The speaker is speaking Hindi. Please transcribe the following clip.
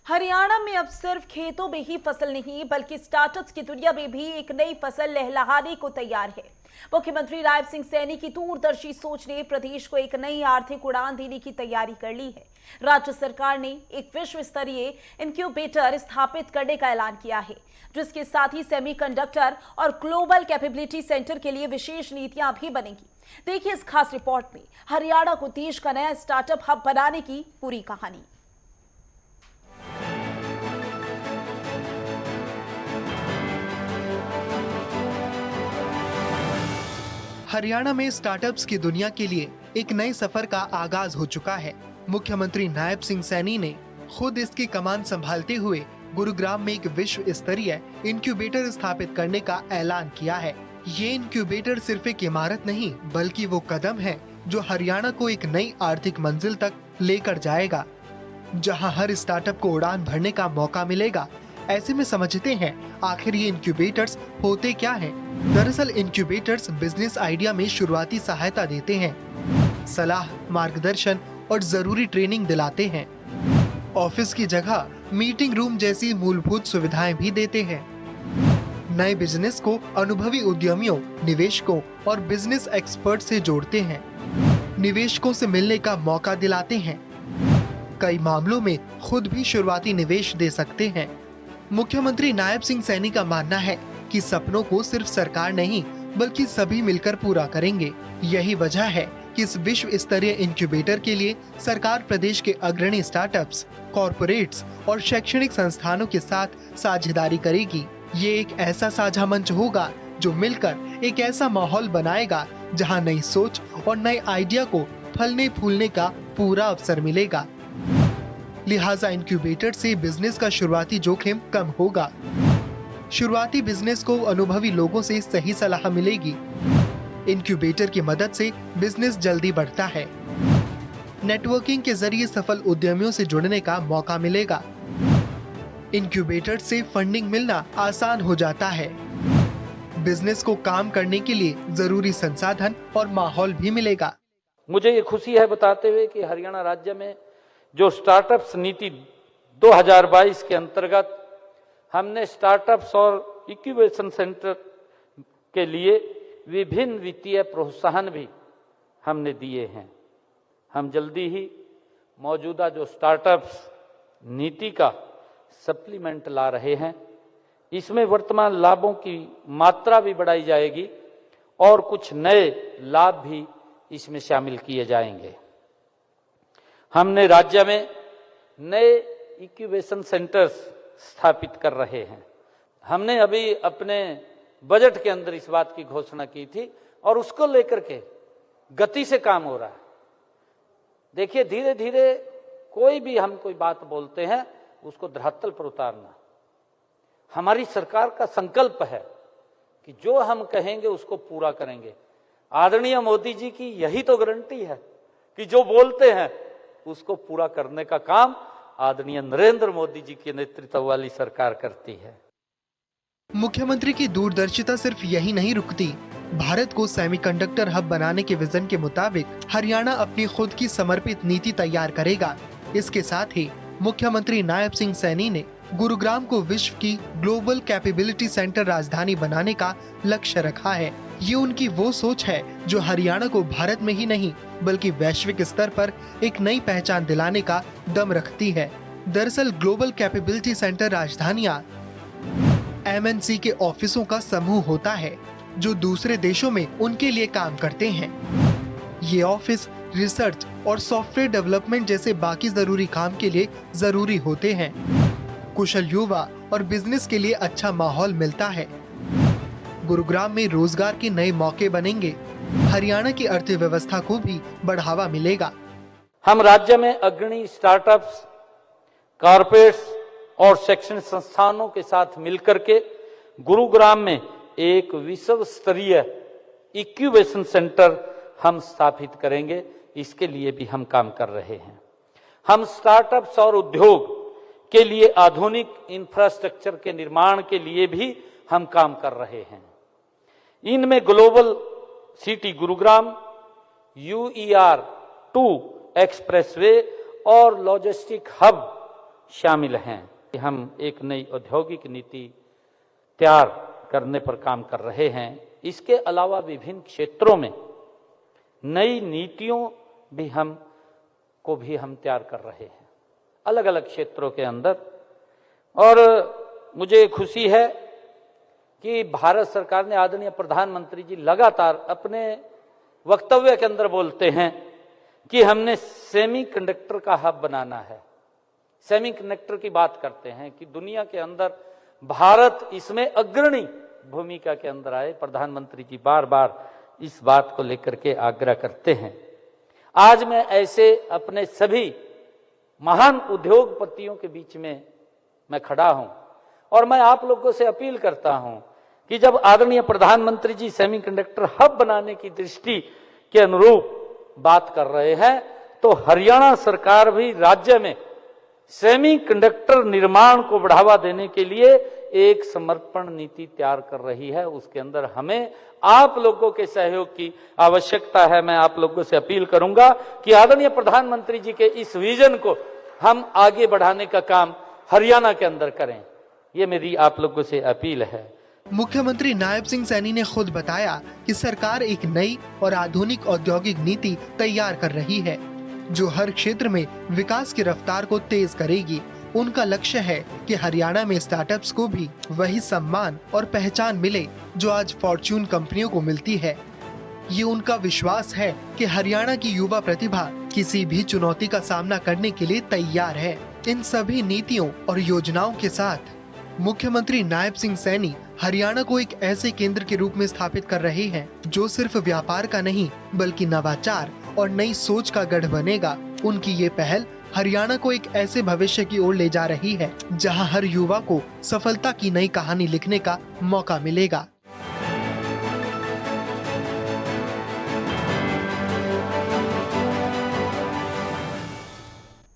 हरियाणा में अब सिर्फ खेतों में ही फसल नहीं बल्कि स्टार्टअप्स की दुनिया में भी एक नई फसल लहलहाने को तैयार है। मुख्यमंत्री नायब सिंह सैनी की दूरदर्शी सोच ने प्रदेश को एक नई आर्थिक उड़ान देने की तैयारी कर ली है। राज्य सरकार ने एक विश्व स्तरीय इंक्यूबेटर स्थापित करने का ऐलान किया है, जिसके साथ ही सेमीकंडक्टर और ग्लोबल कैपेबिलिटी सेंटर के लिए विशेष नीतियां भी बनेंगी। देखिए इस खास रिपोर्ट में हरियाणा को देश का नया स्टार्टअप हब बनाने की पूरी कहानी। हरियाणा में स्टार्टअप्स की दुनिया के लिए एक नए सफर का आगाज हो चुका है। मुख्यमंत्री नायब सिंह सैनी ने खुद इसकी कमान संभालते हुए गुरुग्राम में एक विश्व स्तरीय इंक्यूबेटर स्थापित करने का ऐलान किया है। ये इंक्यूबेटर सिर्फ एक इमारत नहीं बल्कि वो कदम है जो हरियाणा को एक नई आर्थिक मंजिल तक लेकर जाएगा, जहां हर स्टार्टअप को उड़ान भरने का मौका मिलेगा। ऐसे में समझते हैं आखिर ये इंक्यूबेटर्स होते क्या हैं? दरअसल इंक्यूबेटर्स बिजनेस आइडिया में शुरुआती सहायता देते हैं, सलाह, मार्गदर्शन और जरूरी ट्रेनिंग दिलाते हैं। ऑफिस की जगह मीटिंग रूम जैसी मूलभूत सुविधाएं भी देते हैं। नए बिजनेस को अनुभवी उद्यमियों, निवेशकों और बिजनेस एक्सपर्ट से जोड़ते हैं। निवेशकों से मिलने का मौका दिलाते हैं। कई मामलों में खुद भी शुरुआती निवेश दे सकते हैं। मुख्यमंत्री नायब सिंह सैनी का मानना है कि सपनों को सिर्फ सरकार नहीं बल्कि सभी मिलकर पूरा करेंगे। यही वजह है कि इस विश्व स्तरीय इंक्यूबेटर के लिए सरकार प्रदेश के अग्रणी स्टार्टअप्स, कॉरपोरेट्स और शैक्षणिक संस्थानों के साथ साझेदारी करेगी। ये एक ऐसा साझा मंच होगा जो मिलकर एक ऐसा माहौल बनाएगा जहां नई सोच और नए आइडिया को फलने फूलने का पूरा अवसर मिलेगा। लिहाजा इंक्यूबेटर से बिजनेस का शुरुआती जोखिम कम होगा। शुरुआती बिजनेस को अनुभवी लोगों से सही सलाह मिलेगी। इंक्यूबेटर की मदद से बिजनेस जल्दी बढ़ता है। नेटवर्किंग के जरिए सफल उद्यमियों से जुड़ने का मौका मिलेगा। इंक्यूबेटर से फंडिंग मिलना आसान हो जाता है। बिजनेस को काम करने के लिए जरूरी संसाधन और माहौल भी मिलेगा। मुझे ये खुशी है बताते हुए कि हरियाणा राज्य में जो स्टार्टअप्स नीति 2022 के अंतर्गत हमने स्टार्टअप्स और इंक्यूबेशन सेंटर के लिए विभिन्न वित्तीय प्रोत्साहन भी हमने दिए हैं। हम जल्दी ही मौजूदा जो स्टार्टअप्स नीति का सप्लीमेंट ला रहे हैं, इसमें वर्तमान लाभों की मात्रा भी बढ़ाई जाएगी और कुछ नए लाभ भी इसमें शामिल किए जाएंगे। हमने राज्य में नए इंक्यूबेशन सेंटर्स स्थापित कर रहे हैं। हमने अभी अपने बजट के अंदर इस बात की घोषणा की थी और उसको लेकर के गति से काम हो रहा है। देखिए, धीरे धीरे कोई भी हम कोई बात बोलते हैं उसको धरातल पर उतारना हमारी सरकार का संकल्प है कि जो हम कहेंगे उसको पूरा करेंगे। आदरणीय मोदी जी की यही तो गारंटी है कि जो बोलते हैं उसको पूरा करने का काम आदरणीय नरेंद्र मोदी जी के नेतृत्व वाली सरकार करती है। मुख्यमंत्री की दूरदर्शिता सिर्फ यही नहीं रुकती। भारत को सेमीकंडक्टर हब बनाने के विजन के मुताबिक हरियाणा अपनी खुद की समर्पित नीति तैयार करेगा। इसके साथ ही मुख्यमंत्री नायब सिंह सैनी ने गुरुग्राम को विश्व की ग्लोबल कैपेबिलिटी सेंटर राजधानी बनाने का लक्ष्य रखा है। ये उनकी वो सोच है जो हरियाणा को भारत में ही नहीं बल्कि वैश्विक स्तर पर एक नई पहचान दिलाने का दम रखती है। दरअसल ग्लोबल कैपेबिलिटी सेंटर राजधानियां MNC के ऑफिसों का समूह होता है जो दूसरे देशों में उनके लिए काम करते हैं। ये ऑफिस रिसर्च और सॉफ्टवेयर डेवलपमेंट जैसे बाकी जरूरी काम के लिए जरूरी होते हैं। कुशल युवा और बिजनेस के लिए अच्छा माहौल मिलता है। गुरुग्राम में रोजगार के नए मौके बनेंगे। हरियाणा की अर्थव्यवस्था को भी बढ़ावा मिलेगा। हम राज्य में अग्रणी स्टार्टअप्स, कॉर्पोरेट्स और शैक्षणिक संस्थानों के साथ मिलकर के गुरुग्राम में एक विश्व स्तरीय इंक्यूबेशन सेंटर हम स्थापित करेंगे। इसके लिए भी हम काम कर रहे हैं। हम स्टार्टअप्स और उद्योग के लिए आधुनिक इंफ्रास्ट्रक्चर के निर्माण के लिए भी हम काम कर रहे हैं। इनमें global city Gurugram, UER 2 expressway और लॉजिस्टिक हब शामिल हैं कि हम एक नई औद्योगिक नीति तैयार करने पर काम कर रहे हैं। इसके अलावा विभिन्न क्षेत्रों में नई नीतियों भी हम तैयार कर रहे हैं, अलग अलग क्षेत्रों के अंदर। और मुझे खुशी है कि भारत सरकार ने, आदरणीय प्रधानमंत्री जी लगातार अपने वक्तव्य के अंदर बोलते हैं कि हमने सेमीकंडक्टर का हब बनाना है। सेमीकंडक्टर की बात करते हैं कि दुनिया के अंदर भारत इसमें अग्रणी भूमिका के अंदर आए। प्रधानमंत्री जी बार बार इस बात को लेकर के आग्रह करते हैं। आज मैं ऐसे अपने सभी महान उद्योगपतियों के बीच में मैं खड़ा हूं और मैं आप लोगों से अपील करता हूं कि जब आदरणीय प्रधानमंत्री जी सेमीकंडक्टर हब बनाने की दृष्टि के अनुरूप बात कर रहे हैं, तो हरियाणा सरकार भी राज्य में सेमीकंडक्टर निर्माण को बढ़ावा देने के लिए एक समर्पण नीति तैयार कर रही है। उसके अंदर हमें आप लोगों के सहयोग की आवश्यकता है। मैं आप लोगों से अपील करूंगा कि आदरणीय प्रधानमंत्री जी के इस विजन को हम आगे बढ़ाने का काम हरियाणा के अंदर करें। ये मेरी आप लोगों से अपील है। मुख्यमंत्री नायब सिंह सैनी ने खुद बताया कि सरकार एक नई और आधुनिक औद्योगिक नीति तैयार कर रही है जो हर क्षेत्र में विकास की रफ्तार को तेज करेगी। उनका लक्ष्य है कि हरियाणा में स्टार्टअप्स को भी वही सम्मान और पहचान मिले जो आज फॉर्च्यून कंपनियों को मिलती है। ये उनका विश्वास है कि हरियाणा की युवा प्रतिभा किसी भी चुनौती का सामना करने के लिए तैयार है। इन सभी नीतियों और योजनाओं के साथ मुख्यमंत्री नायब सिंह सैनी हरियाणा को एक ऐसे केंद्र के रूप में स्थापित कर रहे हैं जो सिर्फ व्यापार का नहीं बल्कि नवाचार और नई सोच का गढ़ बनेगा। उनकी ये पहल हरियाणा को एक ऐसे भविष्य की ओर ले जा रही है जहां हर युवा को सफलता की नई कहानी लिखने का मौका मिलेगा।